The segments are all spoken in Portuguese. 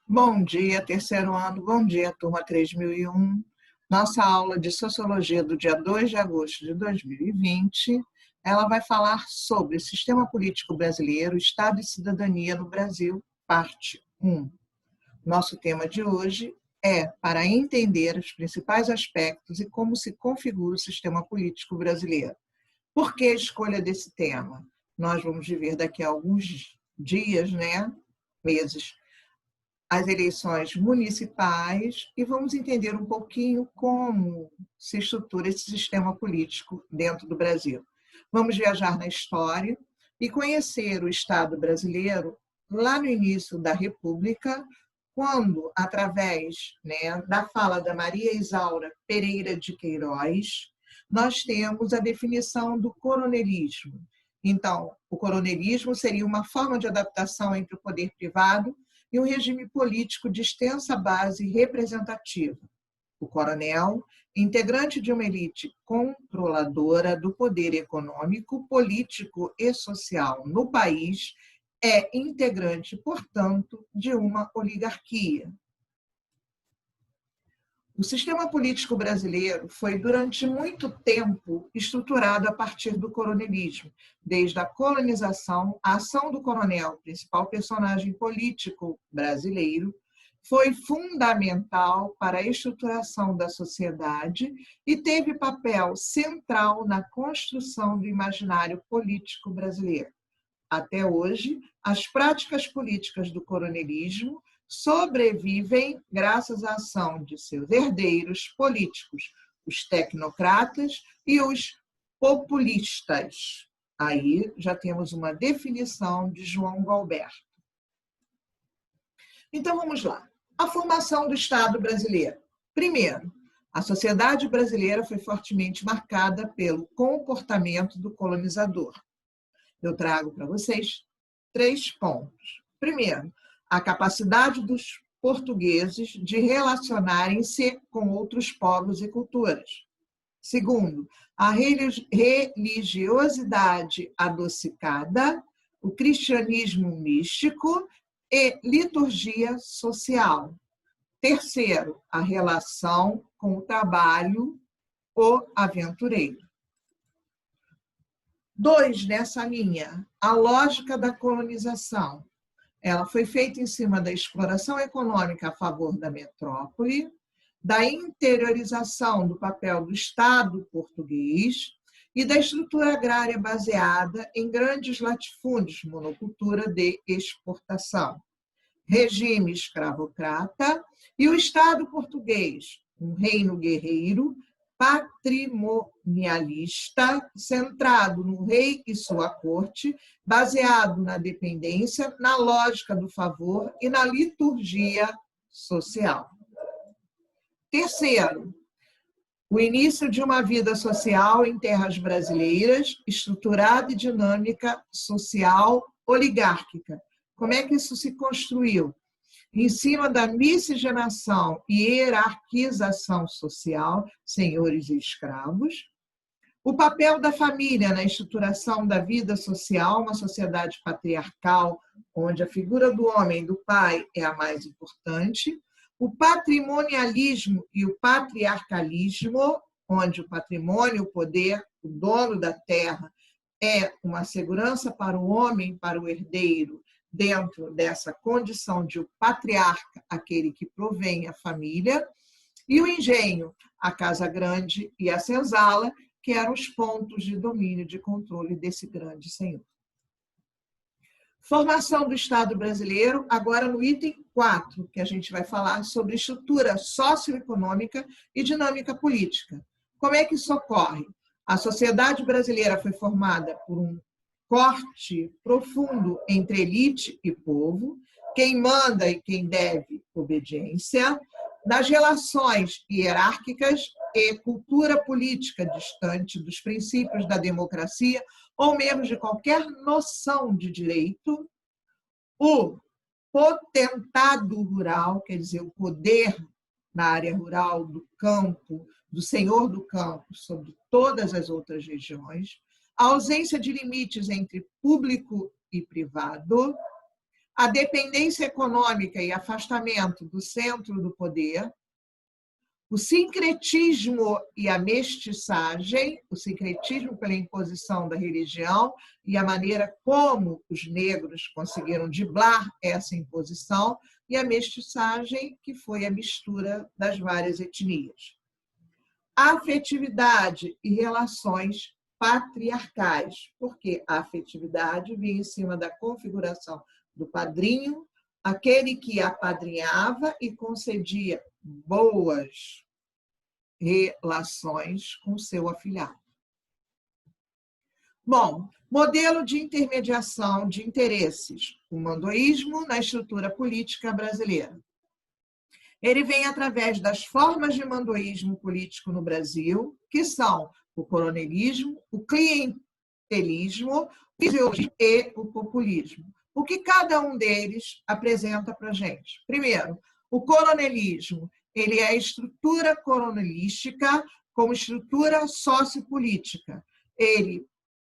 Bom dia, terceiro ano. Bom dia, turma 3001. Nossa aula de Sociologia do dia 2 de agosto de 2020, ela vai falar sobre Sistema Político Brasileiro, Estado e Cidadania no Brasil, parte 1. Nosso tema de hoje é para entender os principais aspectos e como se configura o sistema político brasileiro. Por que a escolha desse tema? Nós vamos viver daqui a alguns dias, meses, as eleições municipais e vamos entender um pouquinho como se estrutura esse sistema político dentro do Brasil. Vamos viajar na história e conhecer o Estado brasileiro lá no início da República, quando, através da fala da Maria Isaura Pereira de Queiroz, nós temos a definição do coronelismo. Então, o coronelismo seria uma forma de adaptação entre o poder privado e um regime político de extensa base representativa. O coronel, integrante de uma elite controladora do poder econômico, político e social no país, é integrante, portanto, de uma oligarquia. O sistema político brasileiro foi, durante muito tempo, estruturado a partir do coronelismo. Desde a colonização, a ação do coronel, principal personagem político brasileiro, foi fundamental para a estruturação da sociedade e teve papel central na construção do imaginário político brasileiro. Até hoje, as práticas políticas do coronelismo sobrevivem graças à ação de seus herdeiros políticos, os tecnocratas e os populistas. Aí já temos uma definição de João Galberto. Então vamos lá. A formação do Estado brasileiro. Primeiro, a sociedade brasileira foi fortemente marcada pelo comportamento do colonizador. Eu trago para vocês 3 pontos. Primeiro, a capacidade dos portugueses de relacionarem-se com outros povos e culturas. Segundo, a religiosidade adocicada, o cristianismo místico e liturgia social. Terceiro, a relação com o trabalho, o aventureiro. 2, nessa linha, a lógica da colonização. Ela foi feita em cima da exploração econômica a favor da metrópole, da interiorização do papel do Estado português e da estrutura agrária baseada em grandes latifúndios, monocultura de exportação, regime escravocrata e o Estado português, um reino guerreiro, patrimonialista, centrado no rei e sua corte, baseado na dependência, na lógica do favor e na liturgia social. Terceiro, o início de uma vida social em terras brasileiras, estruturada e dinâmica social oligárquica. Como é que isso se construiu? Em cima da miscigenação e hierarquização social, senhores e escravos, o papel da família na estruturação da vida social, uma sociedade patriarcal, onde a figura do homem, do pai, é a mais importante, o patrimonialismo e o patriarcalismo, onde o patrimônio, o poder, o dono da terra, é uma segurança para o homem, para o herdeiro, dentro dessa condição de o patriarca, aquele que provém a família, e o engenho, a casa grande e a senzala, que eram os pontos de domínio e de controle desse grande senhor. Formação do Estado brasileiro, agora no item 4, que a gente vai falar sobre estrutura socioeconômica e dinâmica política. Como é que isso ocorre? A sociedade brasileira foi formada por um corte profundo entre elite e povo, quem manda e quem deve obediência, nas relações hierárquicas e cultura política distante dos princípios da democracia ou mesmo de qualquer noção de direito, o potentado rural, quer dizer, o poder na área rural do campo, do senhor do campo sobre todas as outras regiões, a ausência de limites entre público e privado, a dependência econômica e afastamento do centro do poder, o sincretismo e a mestiçagem, o sincretismo pela imposição da religião e a maneira como os negros conseguiram driblar essa imposição, e a mestiçagem, que foi a mistura das várias etnias. Afetividade e relações patriarcais, porque a afetividade vinha em cima da configuração do padrinho, aquele que apadrinhava e concedia boas relações com seu afilhado. Bom, modelo de intermediação de interesses, o mandoísmo na estrutura política brasileira. Ele vem através das formas de mandoísmo político no Brasil, que são o coronelismo, o clientelismo e o populismo. O que cada um deles apresenta para a gente? Primeiro, o coronelismo, ele é a estrutura coronelística como estrutura sociopolítica. Ele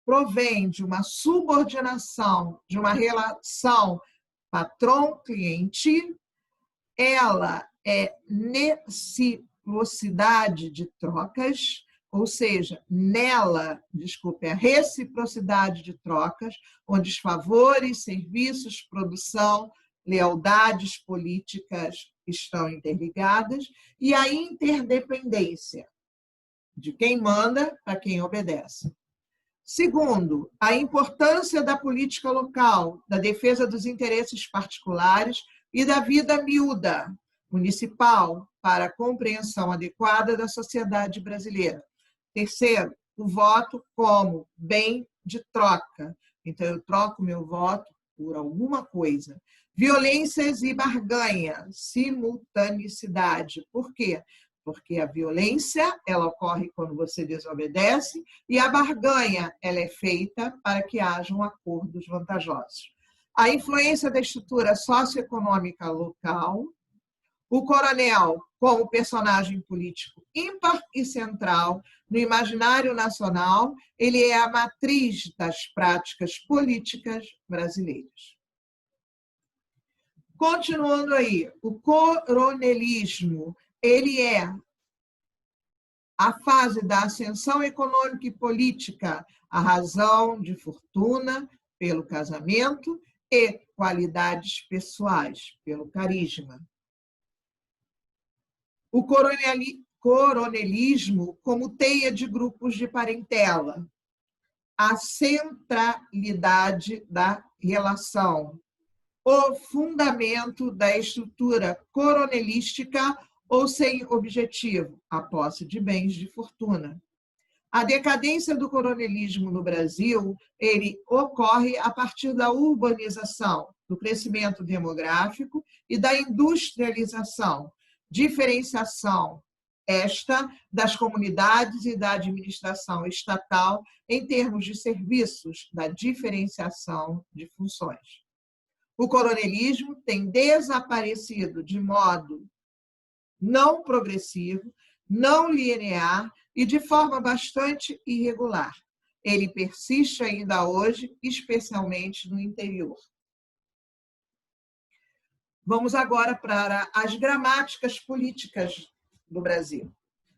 provém de uma subordinação, de uma relação patrão-cliente. Ela é reciprocidade de trocas, ou seja, nela, desculpe, a reciprocidade de trocas, onde os favores, serviços, produção, lealdades políticas estão interligadas, e a interdependência de quem manda para quem obedece. Segundo, a importância da política local, da defesa dos interesses particulares e da vida miúda municipal para a compreensão adequada da sociedade brasileira. Terceiro, o voto como bem de troca. Então, eu troco meu voto por alguma coisa. Violências e barganha, simultaneidade. Por quê? Porque a violência, ela ocorre quando você desobedece, e a barganha, ela é feita para que hajam acordos vantajosos. A influência da estrutura socioeconômica local, o coronel como personagem político ímpar e central no imaginário nacional, ele é a matriz das práticas políticas brasileiras. Continuando aí, o coronelismo, ele é a fase da ascensão econômica e política, a razão de fortuna pelo casamento e qualidades pessoais, pelo carisma. O coronelismo como teia de grupos de parentela, a centralidade da relação, o fundamento da estrutura coronelística ou sem objetivo, a posse de bens de fortuna. A decadência do coronelismo no Brasil, ele ocorre a partir da urbanização, do crescimento demográfico e da industrialização, diferenciação esta das comunidades e da administração estatal em termos de serviços, da diferenciação de funções. O coronelismo tem desaparecido de modo não progressivo, não linear e de forma bastante irregular. Ele persiste ainda hoje, especialmente no interior. Vamos agora para as gramáticas políticas do Brasil.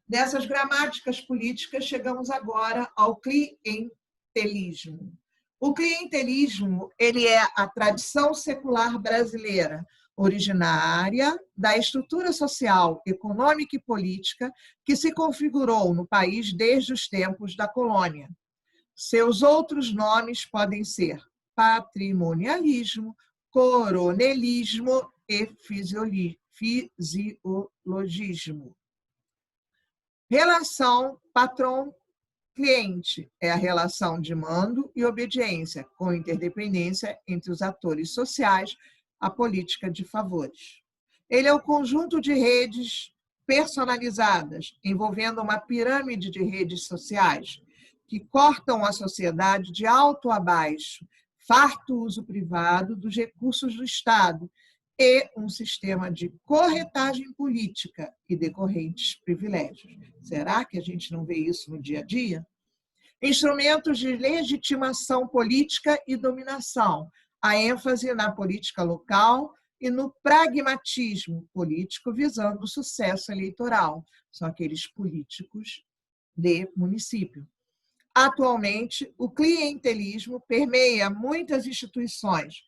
Nessas gramáticas políticas, chegamos agora ao clientelismo. O clientelismo, ele é a tradição secular brasileira, originária da estrutura social, econômica e política que se configurou no país desde os tempos da colônia. Seus outros nomes podem ser patrimonialismo, coronelismo e fisiologismo. Relação patrão-cliente é a relação de mando e obediência, com interdependência entre os atores sociais, a política de favores. Ele é o conjunto de redes personalizadas, envolvendo uma pirâmide de redes sociais que cortam a sociedade de alto a baixo, farto uso privado dos recursos do Estado e um sistema de corretagem política e decorrentes privilégios. Será que a gente não vê isso no dia a dia? Instrumentos de legitimação política e dominação, a ênfase na política local e no pragmatismo político visando o sucesso eleitoral. São aqueles políticos de município. Atualmente, o clientelismo permeia muitas instituições,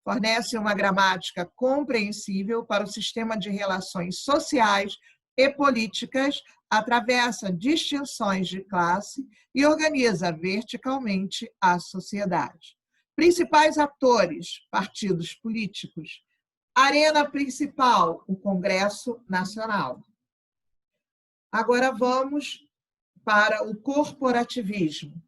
fornece uma gramática compreensível para o sistema de relações sociais e políticas, atravessa distinções de classe e organiza verticalmente a sociedade. Principais atores, partidos políticos. Arena principal, o Congresso Nacional. Agora vamos para o corporativismo.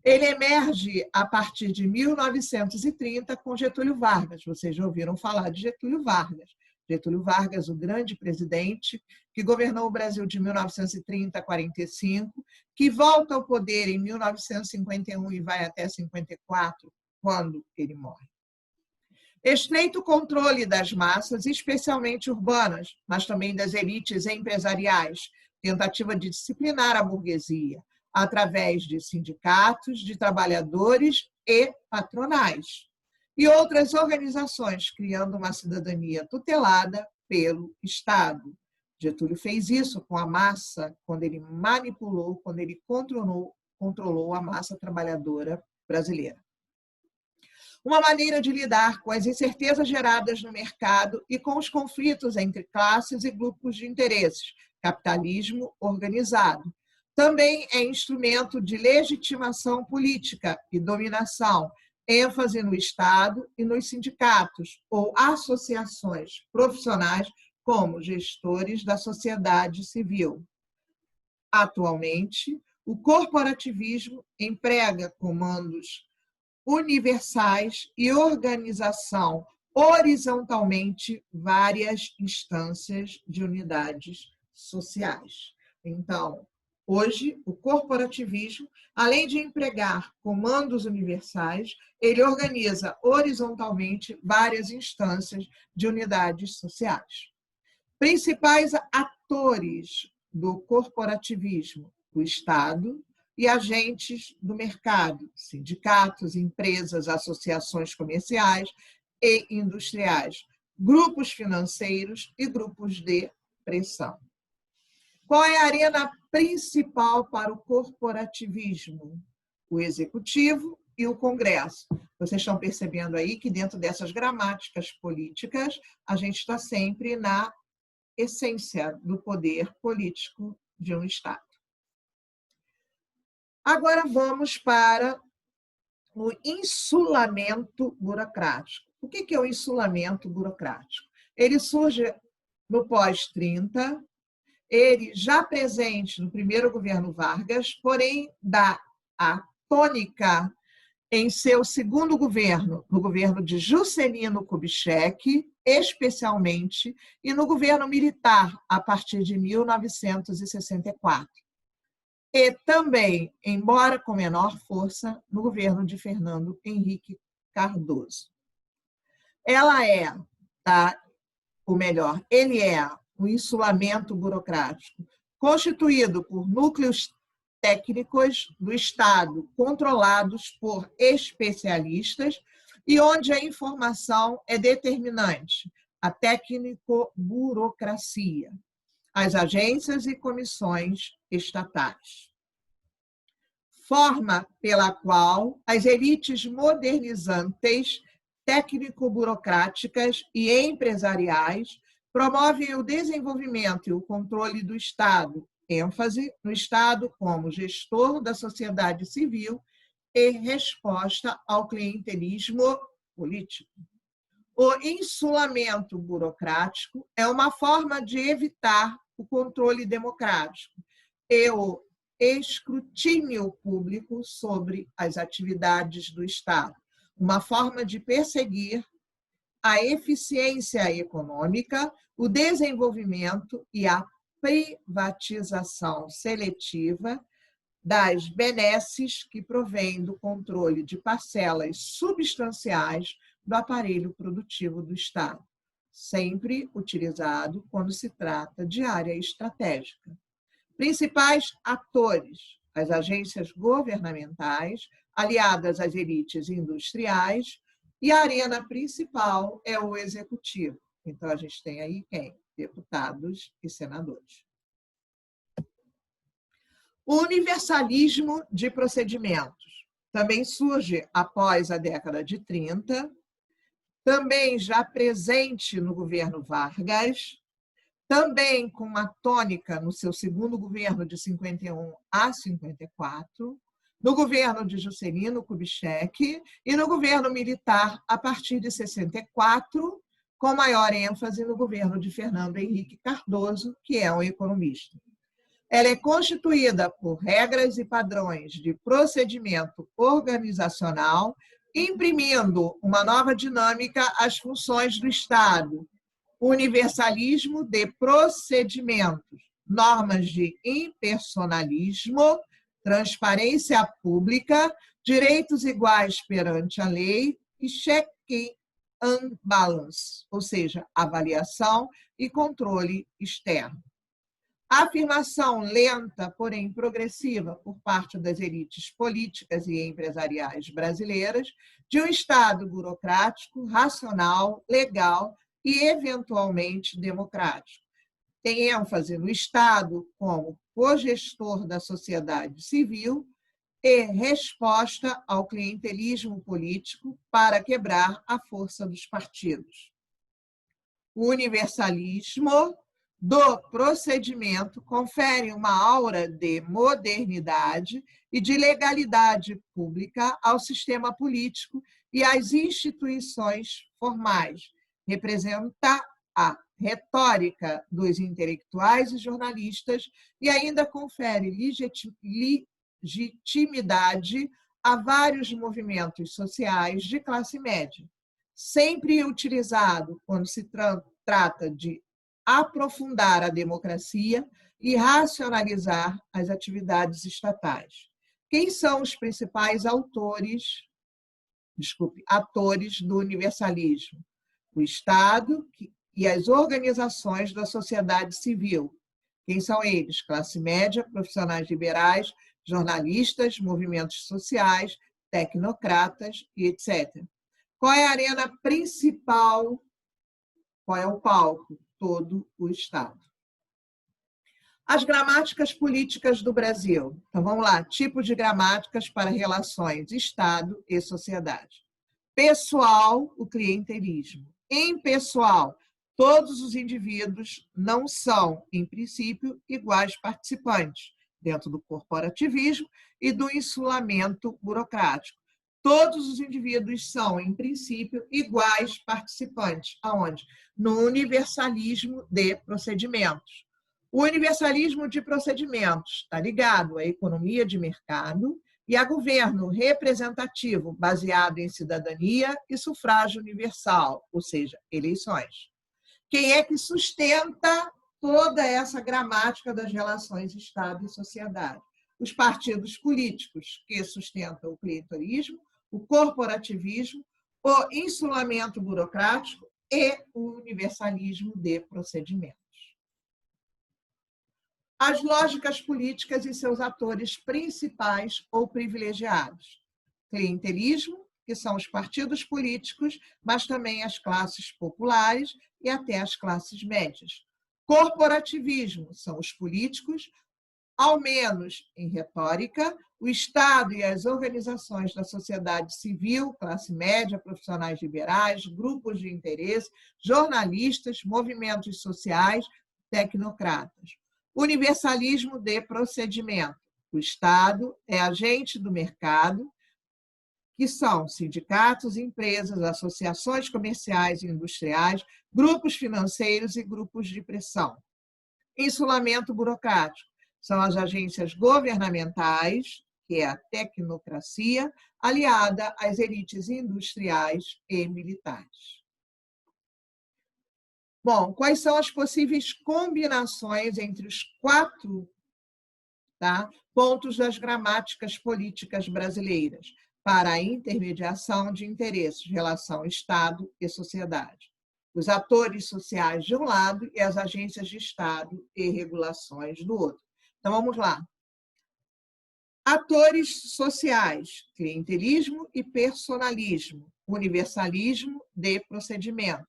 Ele emerge a partir de 1930 com Getúlio Vargas. Vocês já ouviram falar de Getúlio Vargas. Getúlio Vargas, o grande presidente, que governou o Brasil de 1930 a 45, que volta ao poder em 1951 e vai até 54, quando ele morre. Estreito controle das massas, especialmente urbanas, mas também das elites empresariais, tentativa de disciplinar a burguesia, através de sindicatos, de trabalhadores e patronais, e outras organizações, criando uma cidadania tutelada pelo Estado. Getúlio fez isso com a massa, quando ele manipulou, quando ele controlou a massa trabalhadora brasileira. Uma maneira de lidar com as incertezas geradas no mercado e com os conflitos entre classes e grupos de interesses, capitalismo organizado. Também é instrumento de legitimação política e dominação, ênfase no Estado e nos sindicatos ou associações profissionais como gestores da sociedade civil. Atualmente, o corporativismo emprega comandos universais e organização horizontalmente várias instâncias de unidades sociais. Então, hoje, o corporativismo, além de empregar comandos universais, ele organiza horizontalmente várias instâncias de unidades sociais. Principais atores do corporativismo: o Estado e agentes do mercado, sindicatos, empresas, associações comerciais e industriais, grupos financeiros e grupos de pressão. Qual é a arena principal para o corporativismo? O Executivo e o Congresso. Vocês estão percebendo aí que dentro dessas gramáticas políticas, a gente está sempre na essência do poder político de um Estado. Agora vamos para o insulamento burocrático. O que é o insulamento burocrático? Ele surge no pós-30, ele já presente no primeiro governo Vargas, porém dá a tônica em seu segundo governo, no governo de Juscelino Kubitschek, especialmente, e no governo militar, a partir de 1964. E também, embora com menor força, no governo de Fernando Henrique Cardoso. Ele é um insulamento burocrático constituído por núcleos técnicos do Estado controlados por especialistas e onde a informação é determinante, a técnico-burocracia, as agências e comissões estatais. Forma pela qual as elites modernizantes, técnico-burocráticas e empresariais promovem o desenvolvimento e o controle do Estado, ênfase no Estado como gestor da sociedade civil e resposta ao clientelismo político. O insulamento burocrático é uma forma de evitar o controle democrático e o escrutínio público sobre as atividades do Estado, uma forma de perseguir a eficiência econômica, o desenvolvimento e a privatização seletiva das benesses que provém do controle de parcelas substanciais do aparelho produtivo do Estado, sempre utilizado quando se trata de área estratégica. Principais atores: as agências governamentais, aliadas às elites industriais, E a arena principal é o executivo. Então, a gente tem aí quem? Deputados e senadores. O universalismo de procedimentos também surge após a década de 30, também já presente no governo Vargas, também com uma tônica no seu segundo governo de 51 a 54, no governo de Juscelino Kubitschek e no governo militar a partir de 64, com maior ênfase no governo de Fernando Henrique Cardoso, que é um economista. Ela é constituída por regras e padrões de procedimento organizacional, imprimindo uma nova dinâmica às funções do Estado, universalismo de procedimentos, normas de impersonalismo, transparência pública, direitos iguais perante a lei e check and balance, ou seja, avaliação e controle externo. A afirmação lenta, porém progressiva, por parte das elites políticas e empresariais brasileiras, de um Estado burocrático, racional, legal e, eventualmente, democrático. Tem ênfase no Estado como cogestor da sociedade civil e resposta ao clientelismo político para quebrar a força dos partidos. O universalismo do procedimento confere uma aura de modernidade e de legalidade pública ao sistema político e às instituições formais. Representa a retórica dos intelectuais e jornalistas e ainda confere legitimidade a vários movimentos sociais de classe média, sempre utilizado quando se trata de aprofundar a democracia e racionalizar as atividades estatais. Quem são os principais atores do universalismo? O Estado e as organizações da sociedade civil. Quem são eles? Classe média, profissionais liberais, jornalistas, movimentos sociais, tecnocratas e etc. Qual é a arena principal? Qual é o palco? Todo o Estado. As gramáticas políticas do Brasil. Então, vamos lá. Tipos de gramáticas para relações Estado e sociedade. Pessoal, o clientelismo. Impessoal, todos os indivíduos não são, em princípio, iguais participantes, dentro do corporativismo e do insulamento burocrático. Todos os indivíduos são, em princípio, iguais participantes. Aonde? No universalismo de procedimentos. O universalismo de procedimentos está ligado à economia de mercado e a governo representativo, baseado em cidadania e sufrágio universal, ou seja, eleições. Quem é que sustenta toda essa gramática das relações Estado e sociedade? Os partidos políticos, que sustentam o clientelismo, o corporativismo, o insulamento burocrático e o universalismo de procedimentos. As lógicas políticas e seus atores principais ou privilegiados. Clientelismo, que são os partidos políticos, mas também as classes populares e até as classes médias. Corporativismo, são os políticos, ao menos em retórica, o Estado e as organizações da sociedade civil, classe média, profissionais liberais, grupos de interesse, jornalistas, movimentos sociais, tecnocratas. Universalismo de procedimento. O Estado é agente do mercado, que são sindicatos, empresas, associações comerciais e industriais, grupos financeiros e grupos de pressão. Insulamento burocrático. São as agências governamentais, que é a tecnocracia, aliada às elites industriais e militares. Bom, quais são as possíveis combinações entre os 4 pontos das gramáticas políticas brasileiras para a intermediação de interesses, relação Estado e sociedade? Os atores sociais de um lado e as agências de Estado e regulações do outro. Então, vamos lá. Atores sociais, clientelismo e personalismo, universalismo de procedimento,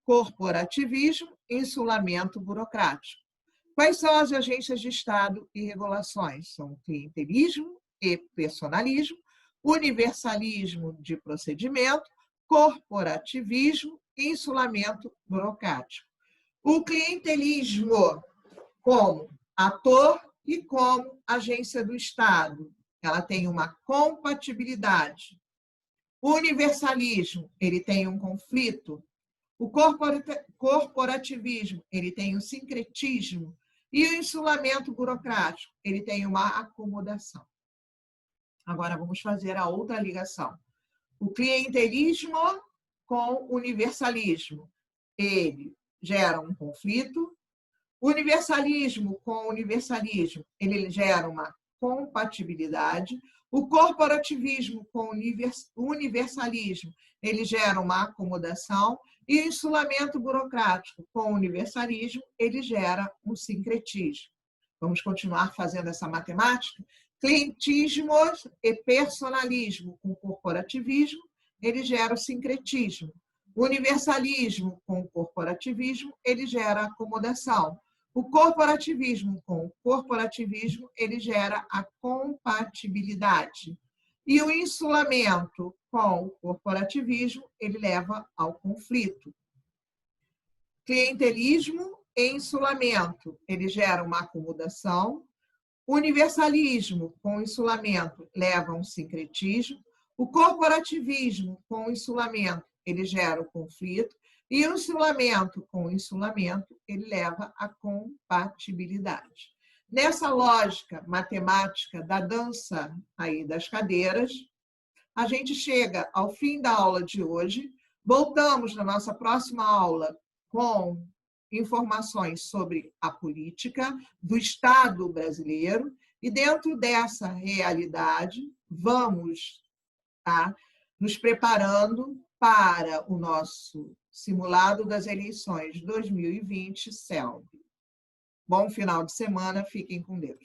corporativismo e insulamento burocrático. Quais são as agências de Estado e regulações? São clientelismo e personalismo, universalismo de procedimento, corporativismo e insulamento burocrático. O clientelismo como ator e como agência do Estado. Ela tem uma compatibilidade. O universalismo, ele tem um conflito. O corporativismo, ele tem um sincretismo. E o insulamento burocrático, ele tem uma acomodação. Agora, vamos fazer a outra ligação. O clientelismo com o universalismo. Ele gera um conflito. O universalismo com o universalismo, ele gera uma compatibilidade. O corporativismo com o universalismo, ele gera uma acomodação. E o insulamento burocrático com o universalismo, ele gera um sincretismo. Vamos continuar fazendo essa matemática? Clientismo e personalismo com corporativismo, ele gera o sincretismo. O universalismo com o corporativismo, ele gera acomodação. O corporativismo com o corporativismo, ele gera a compatibilidade. E o insulamento com o corporativismo, ele leva ao conflito. Clientelismo e insulamento, ele gera uma acomodação. Universalismo com insulamento leva a um sincretismo. O corporativismo com insulamento, ele gera o conflito. E o insulamento com insulamento, ele leva à compatibilidade. Nessa lógica matemática da dança aí das cadeiras, a gente chega ao fim da aula de hoje. Voltamos na nossa próxima aula com informações sobre a política do Estado brasileiro e dentro dessa realidade vamos nos preparando para o nosso simulado das eleições 2020 CELB. Bom final de semana, fiquem com Deus.